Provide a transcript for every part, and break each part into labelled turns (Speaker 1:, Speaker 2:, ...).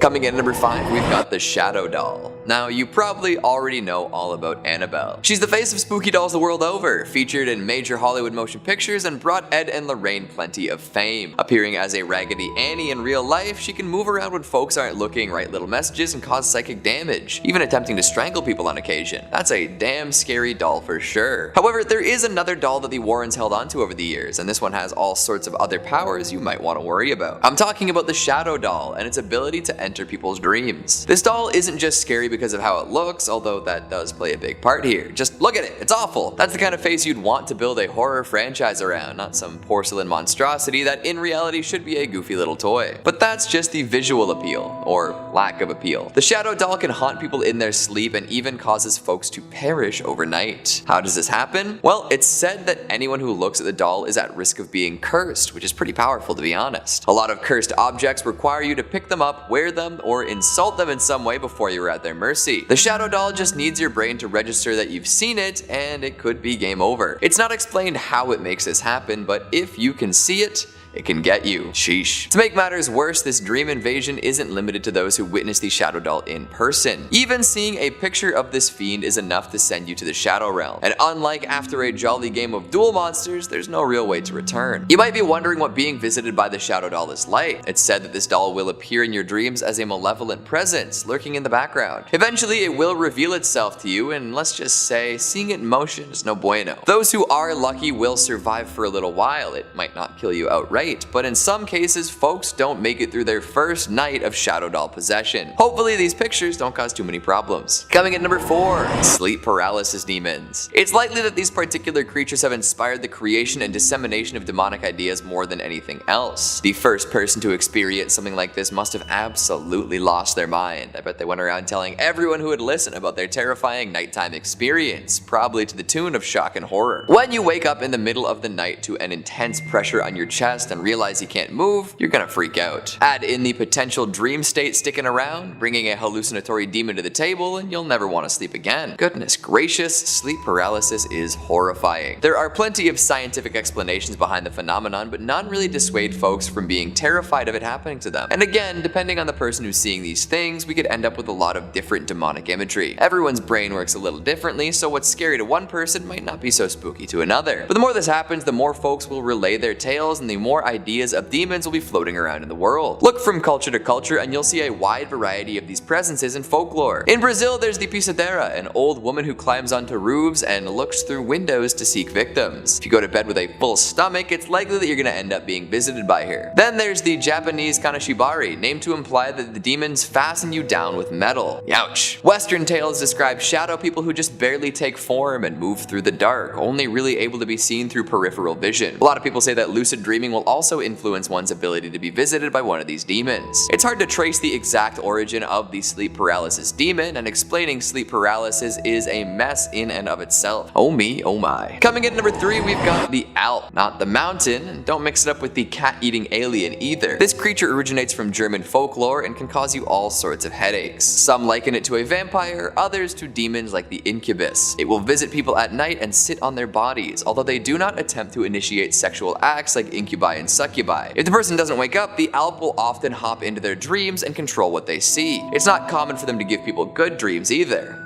Speaker 1: Coming in at number 5, we've got the Shadow Doll. Now, you probably already know all about Annabelle. She's the face of spooky dolls the world over, featured in major Hollywood motion pictures and brought Ed and Lorraine plenty of fame. Appearing as a Raggedy Annie in real life, she can move around when folks aren't looking, write little messages, and cause psychic damage, even attempting to strangle people on occasion. That's a damn scary doll for sure. However, there is another doll that the Warrens held onto over the years, and this one has all sorts of other powers you might want to worry about. I'm talking about the Shadow Doll and its ability to enter people's dreams. This doll isn't just scary because of how it looks, although that does play a big part here. Just look at it, it's awful. That's the kind of face you'd want to build a horror franchise around, not some porcelain monstrosity that in reality should be a goofy little toy. But that's just the visual appeal, or lack of appeal. The Shadow Doll can haunt people in their sleep and even causes folks to perish overnight. How does this happen? Well, it's said that anyone who looks at the doll is at risk of being cursed, which is pretty powerful to be honest. A lot of cursed objects require you to pick them up, wear them, or insult them in some way before you're at their mercy. The Shadow Doll just needs your brain to register that you've seen it, and it could be game over. It's not explained how it makes this happen, but if you can see it, it can get you. Sheesh. To make matters worse, this dream invasion isn't limited to those who witness the Shadow Doll in person. Even seeing a picture of this fiend is enough to send you to the Shadow Realm. And unlike after a jolly game of duel monsters, there's no real way to return. You might be wondering what being visited by the Shadow Doll is like. It's said that this doll will appear in your dreams as a malevolent presence, lurking in the background. Eventually, it will reveal itself to you, and let's just say, seeing it in motion is no bueno. Those who are lucky will survive for a little while. It might not kill you outright, but in some cases, folks don't make it through their first night of Shadow Doll possession. Hopefully these pictures don't cause too many problems. Coming at number 4, sleep paralysis demons. It's likely that these particular creatures have inspired the creation and dissemination of demonic ideas more than anything else. The first person to experience something like this must have absolutely lost their mind. I bet they went around telling everyone who would listen about their terrifying nighttime experience, probably to the tune of shock and horror. When you wake up in the middle of the night to an intense pressure on your chest and realize you can't move, you're gonna freak out. Add in the potential dream state sticking around, bringing a hallucinatory demon to the table, and you'll never want to sleep again. Goodness gracious, sleep paralysis is horrifying. There are plenty of scientific explanations behind the phenomenon, but none really dissuade folks from being terrified of it happening to them. And again, depending on the person who's seeing these things, we could end up with a lot of different demonic imagery. Everyone's brain works a little differently, so what's scary to one person might not be so spooky to another. But the more this happens, the more folks will relay their tales, and the more ideas of demons will be floating around in the world. Look from culture to culture and you'll see a wide variety of these presences in folklore. In Brazil, there's the pisadeira, an old woman who climbs onto roofs and looks through windows to seek victims. If you go to bed with a full stomach, it's likely that you're going to end up being visited by her. Then there's the Japanese kanashibari, named to imply that the demons fasten you down with metal. Ouch. Western tales describe shadow people who just barely take form and move through the dark, only really able to be seen through peripheral vision. A lot of people say that lucid dreaming will also influence one's ability to be visited by one of these demons. It's hard to trace the exact origin of the sleep paralysis demon, and explaining sleep paralysis is a mess in and of itself. Oh me, oh my. Coming in at number 3, we've got the Alp, not the mountain, and don't mix it up with the cat-eating alien either. This creature originates from German folklore and can cause you all sorts of headaches. Some liken it to a vampire, others to demons like the incubus. It will visit people at night and sit on their bodies, although they do not attempt to initiate sexual acts like incubi and succubi. If the person doesn't wake up, the Alp will often hop into their dreams and control what they see. It's not common for them to give people good dreams either.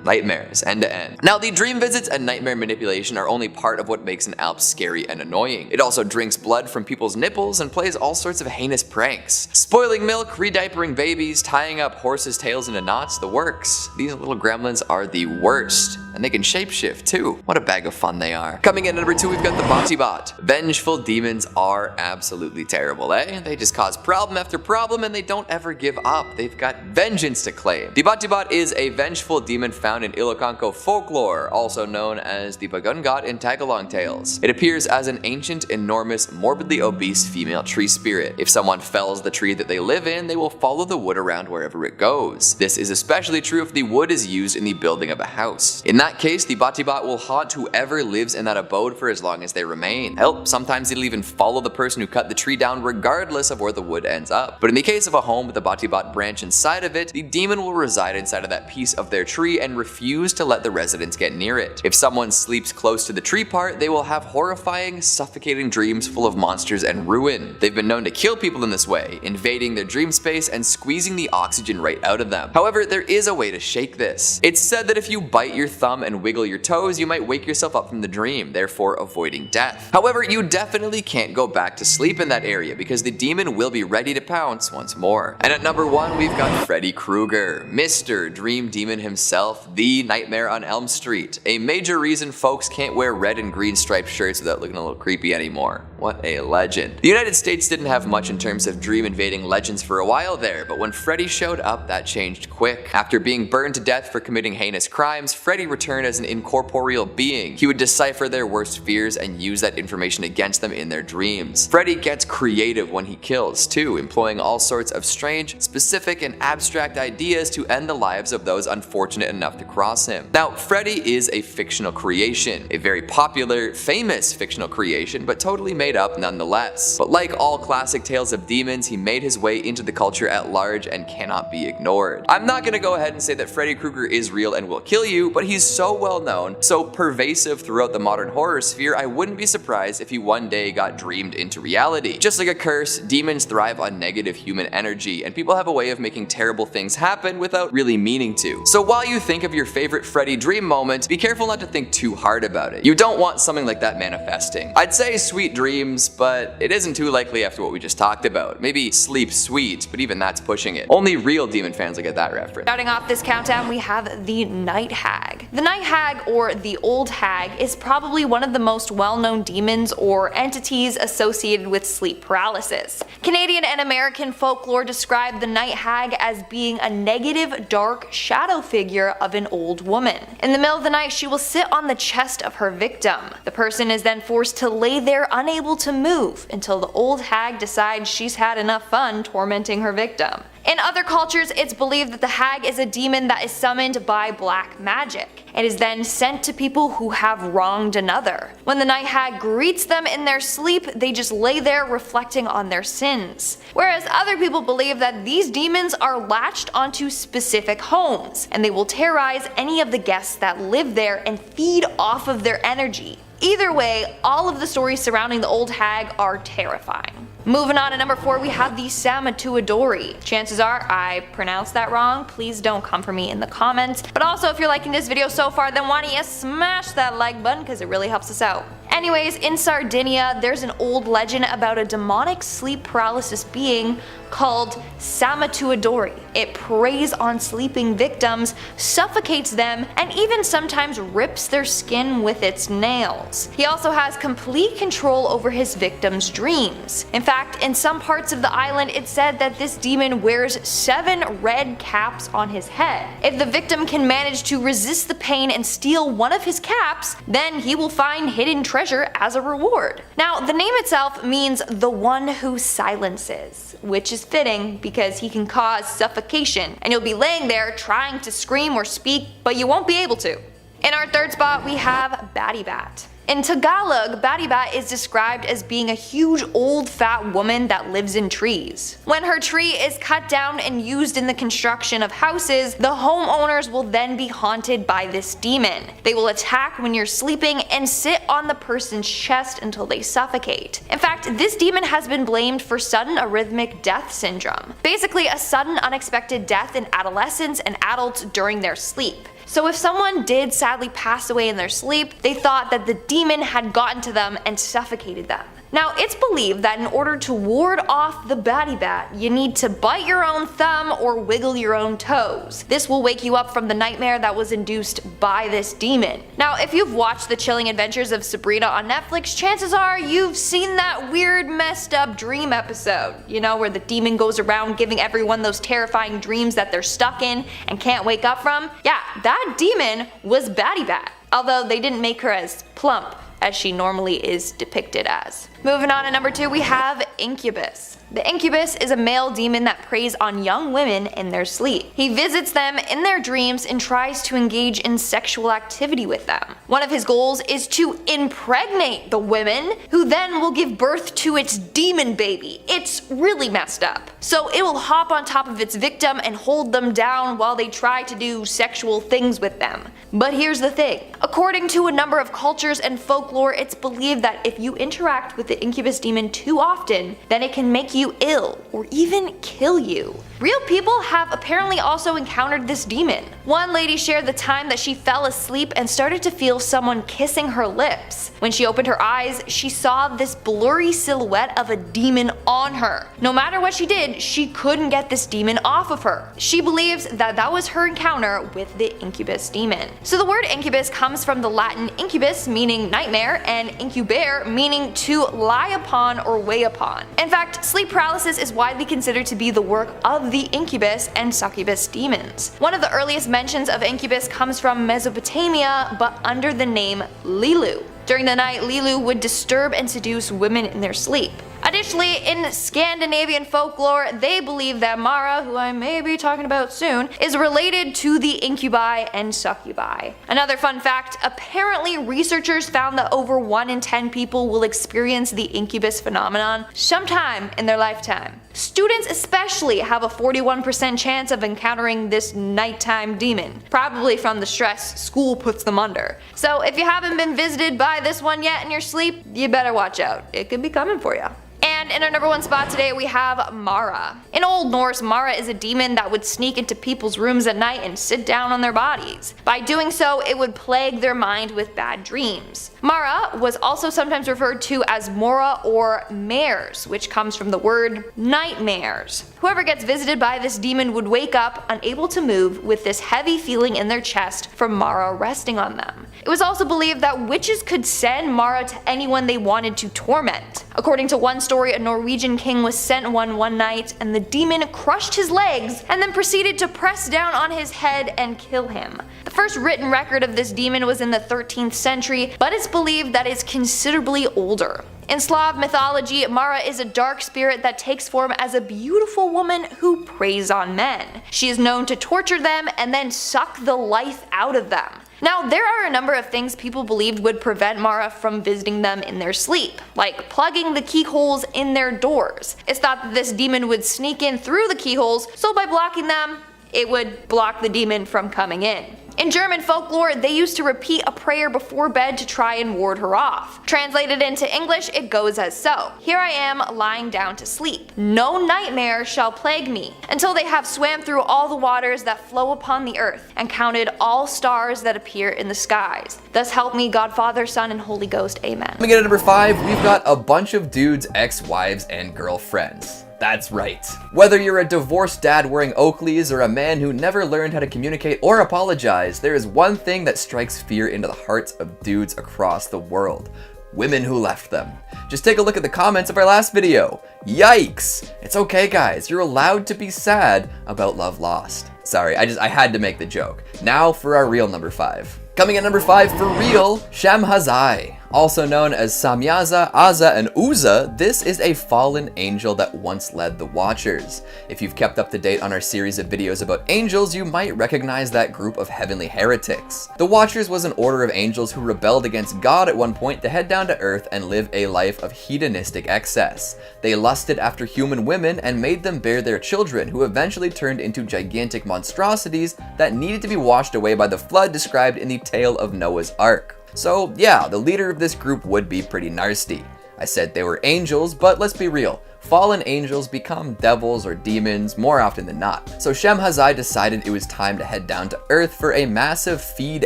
Speaker 1: Nightmares, end to end. Now, the dream visits and nightmare manipulation are only part of what makes an Alp scary and annoying. It also drinks blood from people's nipples and plays all sorts of heinous pranks. Spoiling milk, rediapering babies, tying up horses' tails into knots, the works. These little gremlins are the worst. And they can shapeshift too. What a bag of fun they are. Coming in at number 2, we've got the Batibot. Vengeful demons are absolutely terrible, eh? They just cause problem after problem and they don't ever give up. They've got vengeance to claim. The Batibot is a vengeful demon found in Ilocanco folklore, also known as the Bagungot in Tagalong tales. It appears as an ancient, enormous, morbidly obese female tree spirit. If someone fells the tree that they live in, they will follow the wood around wherever it goes. This is especially true if the wood is used in the building of a house. In that case, the Batibot will haunt whoever lives in that abode for as long as they remain. Hell, sometimes it'll even follow the person who cut the tree down regardless of where the wood ends up. But in the case of a home with a Batibot branch inside of it, the demon will reside inside of that piece of their tree and refuse to let the residents get near it. If someone sleeps close to the tree part, they will have horrifying, suffocating dreams full of monsters and ruin. They've been known to kill people in this way, invading their dream space and squeezing the oxygen right out of them. However, there is a way to shake this. It's said that if you bite your thumb and wiggle your toes, you might wake yourself up from the dream, therefore avoiding death. However, you definitely can't go back to sleep in that area because the demon will be ready to pounce once more. And at number 1, we've got Freddy Krueger, Mr. Dream Demon himself, the Nightmare on Elm Street. A major reason folks can't wear red and green striped shirts without looking a little creepy anymore. What a legend. The United States didn't have much in terms of dream invading legends for a while there, but when Freddy showed up, that changed quick. After being burned to death for committing heinous crimes, Freddy returned as an incorporeal being. He would decipher their worst fears and use that information against them in their dreams. Freddy gets creative when he kills, too, employing all sorts of strange, specific, and abstract ideas to end the lives of those unfortunate enough to cross him. Now, Freddy is a fictional creation, a very popular, famous fictional creation, but totally made up nonetheless. But like all classic tales of demons, he made his way into the culture at large and cannot be ignored. I'm not gonna go ahead and say that Freddy Krueger is real and will kill you, but he's so well known, so pervasive throughout the modern horror sphere, I wouldn't be surprised if he one day got dreamed into reality. Just like a curse, demons thrive on negative human energy, and people have a way of making terrible things happen without really meaning to. So while you think of your favorite Freddy dream moment, be careful not to think too hard about it. You don't want something like that manifesting. I'd say sweet dreams, but it isn't too likely after what we just talked about. Maybe sleep sweet, but even that's pushing it. Only real demon fans will get that reference.
Speaker 2: Starting off this countdown, we have the Night Hag. The Night Hag, or the Old Hag, is probably one of the most well-known demons or entities associated with sleep paralysis. Canadian and American folklore describe the Night Hag as being a negative, dark shadow figure of an old woman. In the middle of the night, she will sit on the chest of her victim. The person is then forced to lay there unable to move until the old hag decides she's had enough fun tormenting her victim. In other cultures, it's believed that the hag is a demon that is summoned by black magic. It is then sent to people who have wronged another. When the night hag greets them in their sleep, they just lay there reflecting on their sins. Whereas other people believe that these demons are latched onto specific homes, and they will terrorize any of the guests that live there and feed off of their energy. Either way, all of the stories surrounding the old hag are terrifying. Moving on to number 4, we have the Samatuadori. Chances are I pronounced that wrong, please don't come for me in the comments. But also, if you're liking this video so far, then why don't you smash that like button because it really helps us out. Anyways, in Sardinia, there's an old legend about a demonic sleep paralysis being called Samatuadori. It preys on sleeping victims, suffocates them, and even sometimes rips their skin with its nails. He also has complete control over his victims' dreams. In fact, in some parts of the island, it's said that this demon wears 7 red caps on his head. If the victim can manage to resist the pain and steal one of his caps, then he will find hidden treasure as a reward. Now, the name itself means the one who silences, which is fitting because he can cause suffocation, and you'll be laying there trying to scream or speak, but you won't be able to. In our third spot, we have Batty Bat. In Tagalog, Batty Bat is described as being a huge old fat woman that lives in trees. When her tree is cut down and used in the construction of houses, the homeowners will then be haunted by this demon. They will attack when you're sleeping and sit on the person's chest until they suffocate. In fact, this demon has been blamed for sudden arrhythmic death syndrome. Basically, a sudden unexpected death in adolescents and adults during their sleep. So if someone did sadly pass away in their sleep, they thought that the demon had gotten to them and suffocated them. Now, it's believed that in order to ward off the Batty Bat, you need to bite your own thumb or wiggle your own toes. This will wake you up from the nightmare that was induced by this demon. Now, if you've watched The Chilling Adventures of Sabrina on Netflix, chances are you've seen that weird messed up dream episode. You know, where the demon goes around giving everyone those terrifying dreams that they're stuck in and can't wake up from. Yeah, that demon was Batty Bat. Although they didn't make her as plump as she normally is depicted as. Moving on to number 2, we have incubus. The incubus is a male demon that preys on young women in their sleep. He visits them in their dreams and tries to engage in sexual activity with them. One of his goals is to impregnate the women, who then will give birth to its demon baby. It's really messed up. So it will hop on top of its victim and hold them down while they try to do sexual things with them. But here's the thing. According to a number of cultures and folklore, it's believed that if you interact with the incubus demon too often, then it can make you ill or even kill you. Real people have apparently also encountered this demon. One lady shared the time that she fell asleep and started to feel someone kissing her lips. When she opened her eyes, she saw this blurry silhouette of a demon on her. No matter what she did, she couldn't get this demon off of her. She believes that that was her encounter with the incubus demon. So the word incubus comes from the Latin incubus, meaning nightmare, and incubare, meaning to lie upon or weigh upon. In fact, sleep paralysis is widely considered to be the work of the incubus and succubus demons. One of the earliest mentions of incubus comes from Mesopotamia, but under the name Lilu. During the night, Lilu would disturb and seduce women in their sleep. Additionally, in Scandinavian folklore, they believe that Mara, who I may be talking about soon, is related to the incubi and succubi. Another fun fact, apparently researchers found that over 1 in 10 people will experience the incubus phenomenon sometime in their lifetime. Students especially have a 41% chance of encountering this nighttime demon, probably from the stress school puts them under. So if you haven't been visited by this one yet in your sleep, you better watch out. It could be coming for you. And in our number 1 spot today we have Mara. In Old Norse, Mara is a demon that would sneak into people's rooms at night and sit down on their bodies. By doing so, it would plague their mind with bad dreams. Mara was also sometimes referred to as Mora or mares, which comes from the word nightmares. Whoever gets visited by this demon would wake up unable to move with this heavy feeling in their chest from Mara resting on them. It was also believed that witches could send Mara to anyone they wanted to torment. According to one story, a Norwegian king was sent one night and the demon crushed his legs and then proceeded to press down on his head and kill him. The first written record of this demon was in the 13th century, but it's believed that it's considerably older. In Slav mythology, Mara is a dark spirit that takes form as a beautiful woman who preys on men. She is known to torture them and then suck the life out of them. Now, there are a number of things people believed would prevent Mara from visiting them in their sleep, like plugging the keyholes in their doors. It's thought that this demon would sneak in through the keyholes, so by blocking them, it would block the demon from coming in. In German folklore, they used to repeat a prayer before bed to try and ward her off. Translated into English, it goes as so: "Here I am lying down to sleep. No nightmare shall plague me, until they have swam through all the waters that flow upon the earth, and counted all stars that appear in the skies. Thus help me God Father, Son, and Holy Ghost. Amen."
Speaker 1: Coming in at number 5, we've got a bunch of dudes' ex-wives and girlfriends. That's right. Whether you're a divorced dad wearing Oakleys or a man who never learned how to communicate or apologize, there is one thing that strikes fear into the hearts of dudes across the world: women who left them. Just take a look at the comments of our last video. Yikes! It's okay, guys, you're allowed to be sad about love lost. Sorry, I had to make the joke. Now for our real number 5. Coming at number 5 for real, Shemhazai. Also known as Samyaza, Aza, and Uza, this is a fallen angel that once led the Watchers. If you've kept up to date on our series of videos about angels, you might recognize that group of heavenly heretics. The Watchers was an order of angels who rebelled against God at one point to head down to Earth and live a life of hedonistic excess. They lusted after human women and made them bear their children, who eventually turned into gigantic monstrosities that needed to be washed away by the flood described in the tale of Noah's Ark. So yeah, the leader of this group would be pretty nasty. I said they were angels, but let's be real. Fallen angels become devils or demons more often than not. So Shemhazai decided it was time to head down to Earth for a massive feed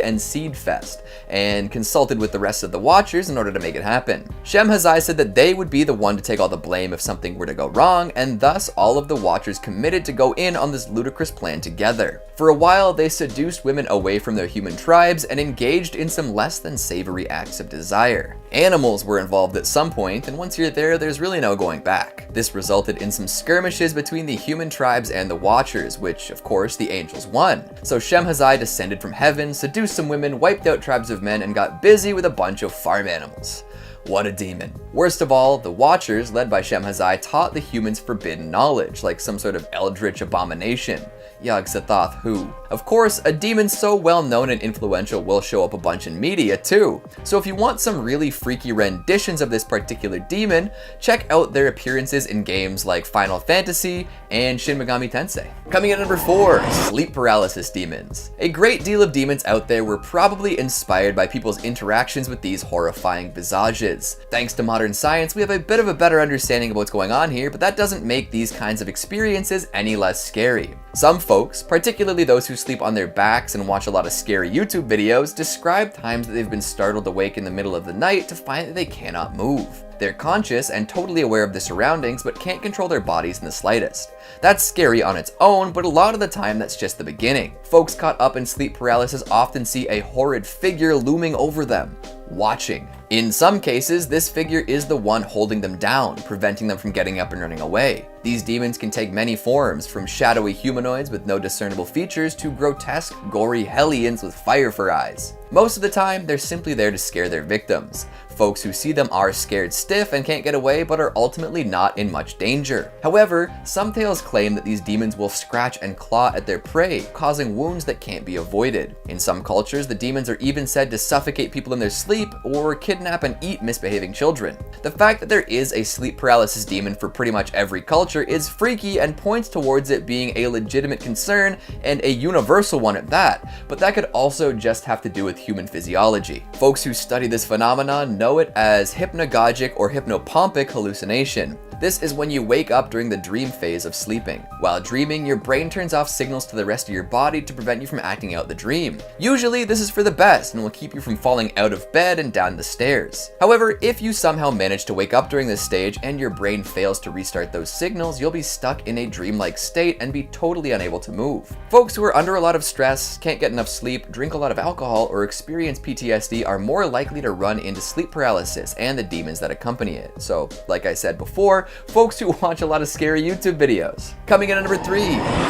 Speaker 1: and seed fest, and consulted with the rest of the Watchers in order to make it happen. Shemhazai said that they would be the one to take all the blame if something were to go wrong, and thus all of the Watchers committed to go in on this ludicrous plan together. For a while, they seduced women away from their human tribes and engaged in some less than savory acts of desire. Animals were involved at some point, and once you're there, there's really no going back. This resulted in some skirmishes between the human tribes and the Watchers, which, of course, the angels won. So Shemhazai descended from heaven, seduced some women, wiped out tribes of men, and got busy with a bunch of farm animals. What a demon. Worst of all, the Watchers, led by Shemhazai, taught the humans forbidden knowledge, like some sort of eldritch abomination. Yog-Sothoth who. Of course, a demon so well known and influential will show up a bunch in media too. So if you want some really freaky renditions of this particular demon, check out their appearances in games like Final Fantasy and Shin Megami Tensei. Coming in at number 4, sleep paralysis demons. A great deal of demons out there were probably inspired by people's interactions with these horrifying visages. Thanks to modern science, we have a bit of a better understanding of what's going on here, but that doesn't make these kinds of experiences any less scary. Some folks, particularly those who sleep on their backs and watch a lot of scary YouTube videos, describe times that they've been startled awake in the middle of the night to find that they cannot move. They're conscious and totally aware of their surroundings, but can't control their bodies in the slightest. That's scary on its own, but a lot of the time that's just the beginning. Folks caught up in sleep paralysis often see a horrid figure looming over them, watching. In some cases, this figure is the one holding them down, preventing them from getting up and running away. These demons can take many forms, from shadowy humanoids with no discernible features to grotesque, gory hellions with fire for eyes. Most of the time, they're simply there to scare their victims. Folks who see them are scared stiff and can't get away, but are ultimately not in much danger. However, some tales claim that these demons will scratch and claw at their prey, causing wounds that can't be avoided. In some cultures, the demons are even said to suffocate people in their sleep or kidnap and eat misbehaving children. The fact that there is a sleep paralysis demon for pretty much every culture is freaky and points towards it being a legitimate concern and a universal one at that, but that could also just have to do with human physiology. Folks who study this phenomenon know it as hypnagogic or hypnopompic hallucination. This is when you wake up during the dream phase of sleeping. While dreaming, your brain turns off signals to the rest of your body to prevent you from acting out the dream. Usually, this is for the best and will keep you from falling out of bed and down the stairs. However, if you somehow manage to wake up during this stage and your brain fails to restart those signals, you'll be stuck in a dreamlike state and be totally unable to move. Folks who are under a lot of stress, can't get enough sleep, drink a lot of alcohol, or experience PTSD are more likely to run into sleep paralysis and the demons that accompany it. So, like I said before, folks who watch a lot of scary YouTube videos. Coming in at number 3,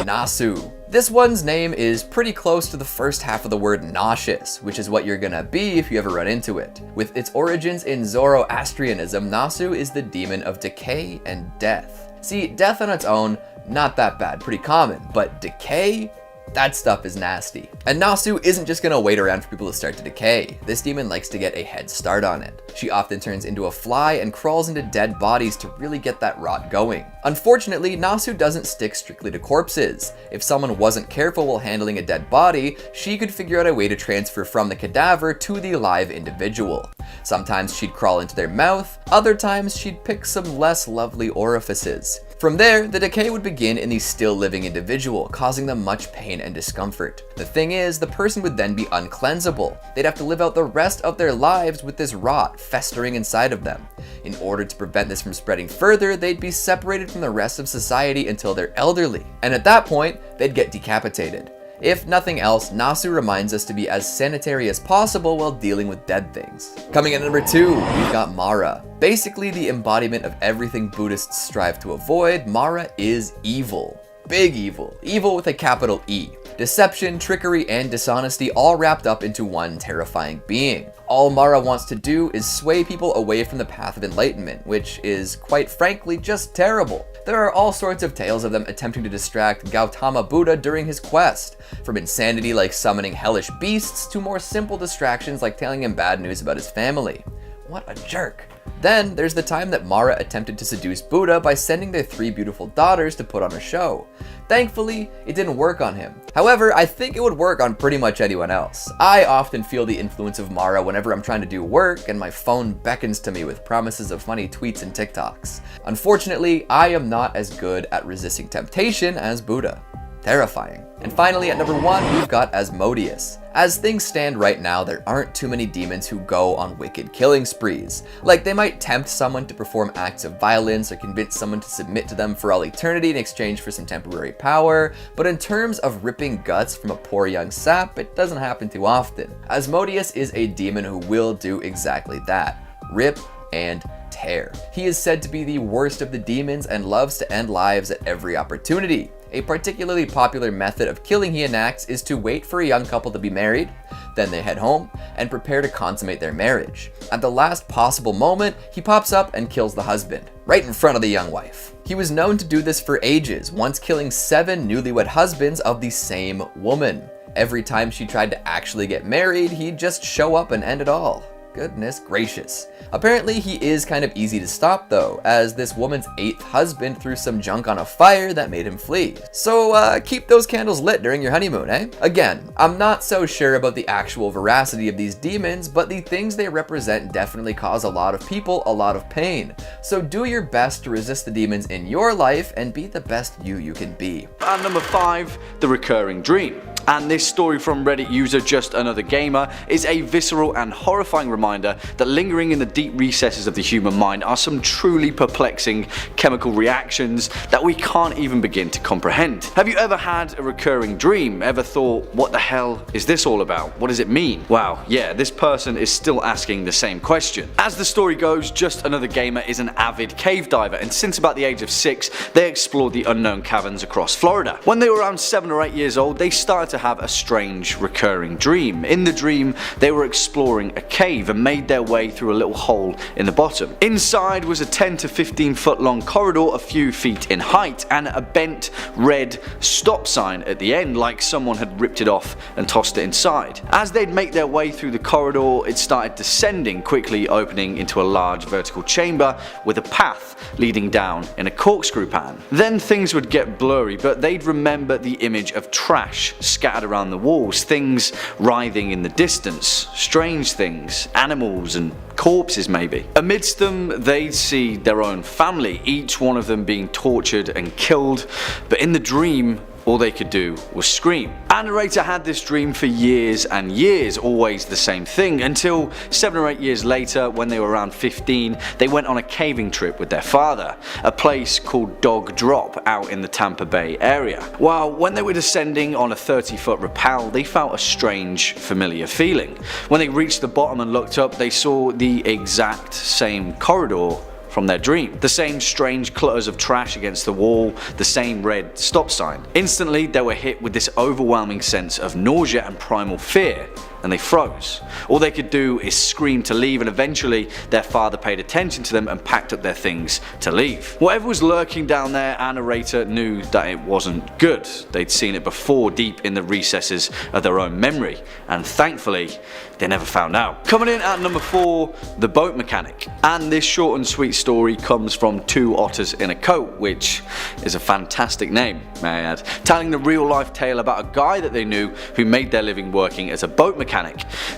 Speaker 1: Nasu. This one's name is pretty close to the first half of the word nauseous, which is what you're gonna be if you ever run into it. With its origins in Zoroastrianism, Nasu is the demon of decay and death. See, death on its own, not that bad, pretty common, but decay? That stuff is nasty. And Nasu isn't just gonna wait around for people to start to decay. This demon likes to get a head start on it. She often turns into a fly and crawls into dead bodies to really get that rot going. Unfortunately, Nasu doesn't stick strictly to corpses. If someone wasn't careful while handling a dead body, she could figure out a way to transfer from the cadaver to the live individual. Sometimes she'd crawl into their mouth, other times she'd pick some less lovely orifices. From there, the decay would begin in the still living individual, causing them much pain and discomfort. The thing is, the person would then be uncleansable. They'd have to live out the rest of their lives with this rot festering inside of them. In order to prevent this from spreading further, they'd be separated from the rest of society until they're elderly. And at that point, they'd get decapitated. If nothing else, Nasu reminds us to be as sanitary as possible while dealing with dead things. Coming in at number 2, we've got Mara. Basically the embodiment of everything Buddhists strive to avoid, Mara is evil. Big evil. Evil with a capital E. Deception, trickery, and dishonesty all wrapped up into one terrifying being. All Mara wants to do is sway people away from the path of enlightenment, which is, quite frankly, just terrible. There are all sorts of tales of them attempting to distract Gautama Buddha during his quest, from insanity like summoning hellish beasts to more simple distractions like telling him bad news about his family. What a jerk. Then there's the time that Mara attempted to seduce Buddha by sending their 3 beautiful daughters to put on a show. Thankfully, it didn't work on him. However, I think it would work on pretty much anyone else. I often feel the influence of Mara whenever I'm trying to do work and my phone beckons to me with promises of funny tweets and TikToks. Unfortunately, I am not as good at resisting temptation as Buddha. Terrifying. And finally, at number 1, we've got Asmodius. As things stand right now, there aren't too many demons who go on wicked killing sprees. Like, they might tempt someone to perform acts of violence or convince someone to submit to them for all eternity in exchange for some temporary power, but in terms of ripping guts from a poor young sap, it doesn't happen too often. Asmodius is a demon who will do exactly that. Rip and tear. He is said to be the worst of the demons and loves to end lives at every opportunity. A particularly popular method of killing he enacts is to wait for a young couple to be married, then they head home and prepare to consummate their marriage. At the last possible moment, he pops up and kills the husband, right in front of the young wife. He was known to do this for ages, once killing 7 newlywed husbands of the same woman. Every time she tried to actually get married, he'd just show up and end it all. Goodness gracious. Apparently he is kind of easy to stop though, as this woman's 8th husband threw some junk on a fire that made him flee. So keep those candles lit during your honeymoon, eh? Again, I'm not so sure about the actual veracity of these demons, but the things they represent definitely cause a lot of people a lot of pain. So do your best to resist the demons in your life and be the best you can be.
Speaker 3: And number 5, the recurring dream. And this story from Reddit user Just Another Gamer is a visceral and horrifying reminder that lingering in the deep recesses of the human mind are some truly perplexing chemical reactions that we can't even begin to comprehend. Have you ever had a recurring dream? Ever thought, what the hell is this all about? What does it mean? Wow, yeah, this person is still asking the same question. As the story goes, Just Another Gamer is an avid cave diver, and since about the age of 6, they explored the unknown caverns across Florida. When they were around 7 or 8 years old, they started to have a strange recurring dream. In the dream, they were exploring a cave and made their way through a little hole in the bottom. Inside was a 10 to 15 foot long corridor a few feet in height and a bent red stop sign at the end, like someone had ripped it off and tossed it inside. As they'd make their way through the corridor, it started descending, quickly opening into a large vertical chamber with a path leading down in a corkscrew pattern. Then things would get blurry, but they'd remember the image of trash scattered around the walls, things writhing in the distance, strange things, animals and corpses maybe. Amidst them, they'd see their own family, each one of them being tortured and killed, but in the dream, all they could do was scream. Our narrator had this dream for years and years, always the same thing, until 7 or 8 years later, when they were around 15, they went on a caving trip with their father, a place called Dog Drop out in the Tampa Bay area. While when they were descending on a 30-foot rappel, they felt a strange, familiar feeling. When they reached the bottom and looked up, they saw the exact same corridor from their dream. The same strange clutters of trash against the wall, the same red stop sign. Instantly, they were hit with this overwhelming sense of nausea and primal fear, and they froze. All they could do is scream to leave, and eventually their father paid attention to them and packed up their things to leave. Whatever was lurking down there, our narrator knew that it wasn't good. They'd seen it before, deep in the recesses of their own memory, and thankfully they never found out. Coming in at number 4, the boat mechanic. And this short and sweet story comes from 2 Otters in a Coat, which is a fantastic name, may I add, telling the real life tale about a guy that they knew who made their living working as a boat mechanic.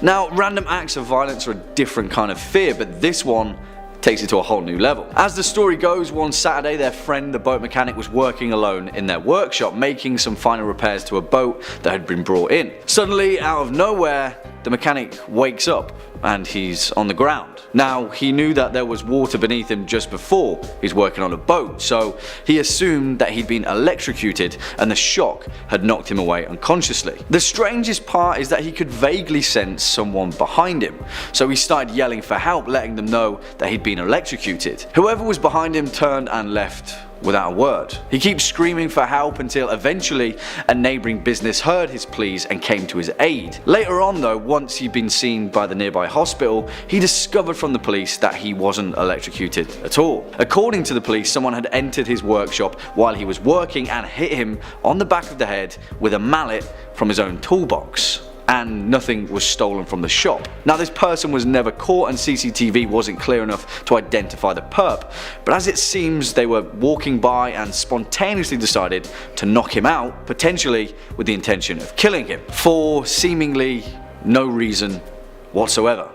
Speaker 3: Now, random acts of violence are a different kind of fear, but this one takes it to a whole new level. As the story goes, one Saturday their friend, the boat mechanic, was working alone in their workshop, making some final repairs to a boat that had been brought in. Suddenly, out of nowhere, the mechanic wakes up and he's on the ground. Now, he knew that there was water beneath him just before he's working on a boat, so he assumed that he'd been electrocuted and the shock had knocked him away unconsciously. The strangest part is that he could vaguely sense someone behind him, so he started yelling for help, letting them know that he'd been electrocuted. Whoever was behind him turned and left without a word. He keeps screaming for help until eventually a neighbouring business heard his pleas and came to his aid. Later on though, once he'd been seen by the nearby hospital, he discovered from the police that he wasn't electrocuted at all. According to the police, someone had entered his workshop while he was working and hit him on the back of the head with a mallet from his own toolbox, and nothing was stolen from the shop. Now, this person was never caught and CCTV wasn't clear enough to identify the perp, but as it seems they were walking by and spontaneously decided to knock him out, potentially with the intention of killing him, for seemingly no reason whatsoever.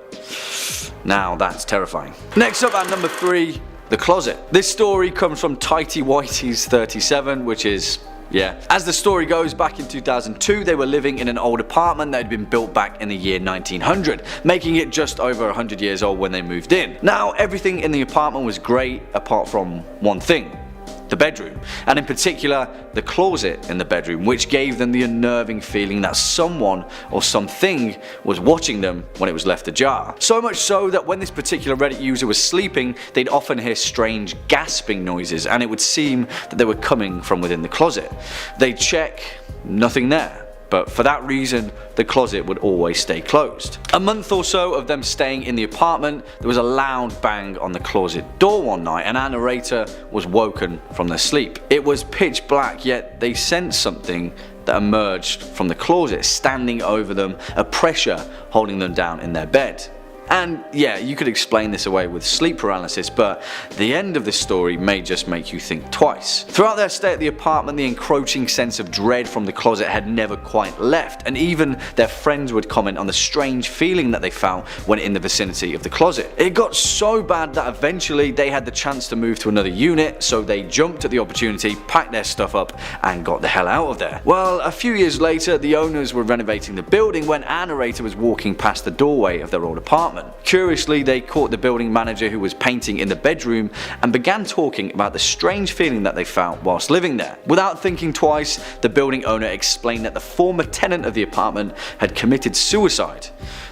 Speaker 3: Now that's terrifying. Next up at number 3, the closet. This story comes from Tighty Whitey's 37, which is as the story goes, back in 2002 they were living in an old apartment that had been built back in the year 1900, making it just over 100 years old when they moved in. Now, everything in the apartment was great apart from one thing: the bedroom, and in particular the closet in the bedroom, which gave them the unnerving feeling that someone or something was watching them when it was left ajar. So much so that when this particular Reddit user was sleeping, they'd often hear strange gasping noises, and it would seem that they were coming from within the closet. They'd check, nothing there. But for that reason, the closet would always stay closed. A month or so of them staying in the apartment, there was a loud bang on the closet door one night, and our narrator was woken from their sleep. It was pitch black, yet they sensed something that emerged from the closet, standing over them, a pressure holding them down in their bed. And yeah, you could explain this away with sleep paralysis, but the end of this story may just make you think twice. Throughout their stay at the apartment, the encroaching sense of dread from the closet had never quite left, and even their friends would comment on the strange feeling that they felt when in the vicinity of the closet. It got so bad that eventually they had the chance to move to another unit, so they jumped at the opportunity, packed their stuff up, and got the hell out of there. Well, a few years later, the owners were renovating the building when our narrator was walking past the doorway of their old apartment. Curiously, they caught the building manager, who was painting in the bedroom, and began talking about the strange feeling that they felt whilst living there. Without thinking twice, the building owner explained that the former tenant of the apartment had committed suicide.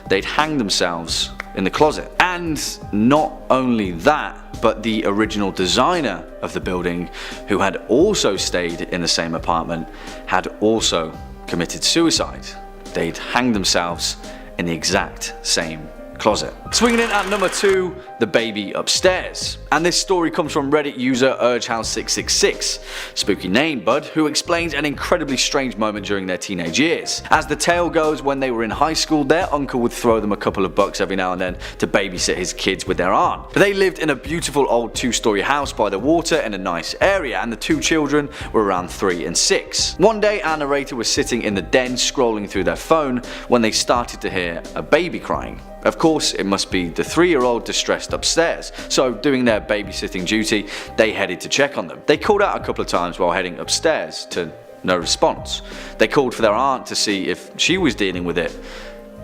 Speaker 3: They'd hanged themselves in the closet. And not only that, but the original designer of the building, who had also stayed in the same apartment, had also committed suicide. They'd hanged themselves in the exact same closet. Swinging in at number 2, the baby upstairs. And this story comes from Reddit user UrgeHouse666, spooky name bud, who explains an incredibly strange moment during their teenage years. As the tale goes, when they were in high school, their uncle would throw them a couple of bucks every now and then to babysit his kids with their aunt. They lived in a beautiful old 2-story house by the water in a nice area, and the 2 children were around 3 and 6. One day, our narrator was sitting in the den scrolling through their phone when they started to hear a baby crying. Of course, it must be the 3-year-old distressed upstairs, so doing their babysitting duty, they headed to check on them. They called out a couple of times while heading upstairs, to no response. They called for their aunt to see if she was dealing with it.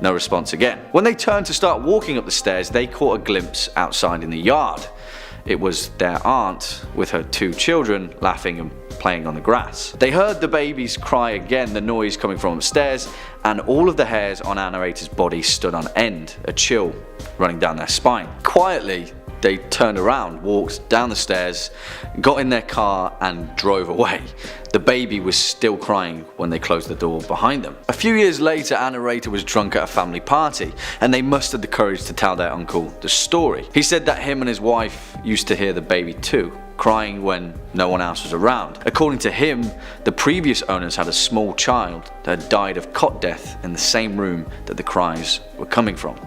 Speaker 3: No response again. When they turned to start walking up the stairs, they caught a glimpse outside in the yard. It was their aunt with her 2 children laughing and playing on the grass. They heard the babies cry again, the noise coming from upstairs, and all of the hairs on our narrator's body stood on end, a chill running down their spine. Quietly, they turned around, walked down the stairs, got in their car and drove away. The baby was still crying when they closed the door behind them. A few years later, our narrator was drunk at a family party, and they mustered the courage to tell their uncle the story. He said that him and his wife used to hear the baby too, crying when no one else was around. According to him, the previous owners had a small child that had died of cot death in the same room that the cries were coming from.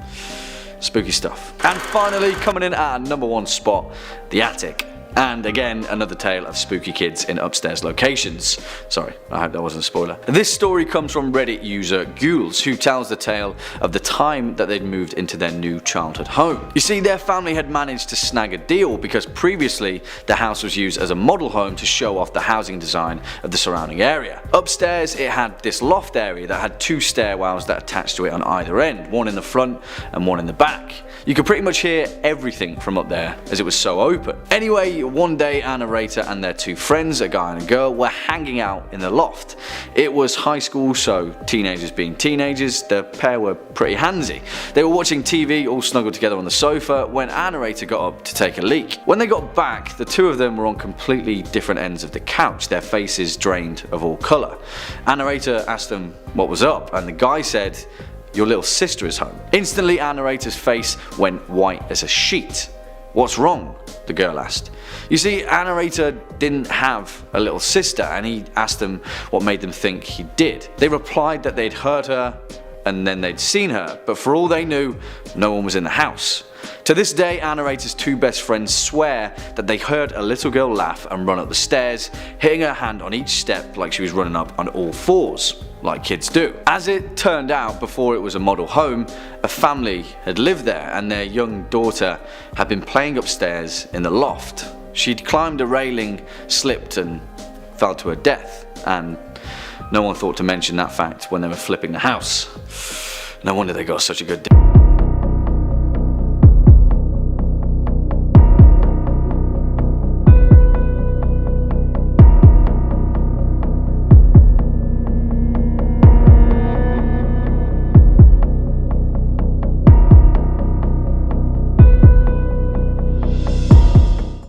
Speaker 3: Spooky stuff. And finally, coming in at our number 1 spot, the attic. And again, another tale of spooky kids in upstairs locations. Sorry, I hope that wasn't a spoiler. This story comes from Reddit user Ghouls, who tells the tale of the time that they'd moved into their new childhood home. You see, their family had managed to snag a deal because previously the house was used as a model home to show off the housing design of the surrounding area. Upstairs, it had this loft area that had 2 stairwells that attached to it on either end, one in the front and one in the back. You could pretty much hear everything from up there as it was so open. Anyway, one day our narrator and their 2 friends, a guy and a girl, were hanging out in the loft. It was high school, so teenagers being teenagers, the pair were pretty handsy. They were watching TV all snuggled together on the sofa when our narrator got up to take a leak. When they got back, the 2 of them were on completely different ends of the couch, their faces drained of all colour. Our narrator asked them what was up, and the guy said, "Your little sister is home." Instantly, our narrator's face went white as a sheet. "What's wrong?" the girl asked. You see, our narrator didn't have a little sister, and he asked them what made them think he did. They replied that they'd heard her and then they'd seen her, but for all they knew, no one was in the house. To this day, our narrator's 2 best friends swear that they heard a little girl laugh and run up the stairs, hitting her hand on each step like she was running up on all 4s, like kids do. As it turned out, before it was a model home, a family had lived there, and their young daughter had been playing upstairs in the loft. She'd climbed a railing, slipped and fell to her death, and no one thought to mention that fact when they were flipping the house. No wonder they got such a good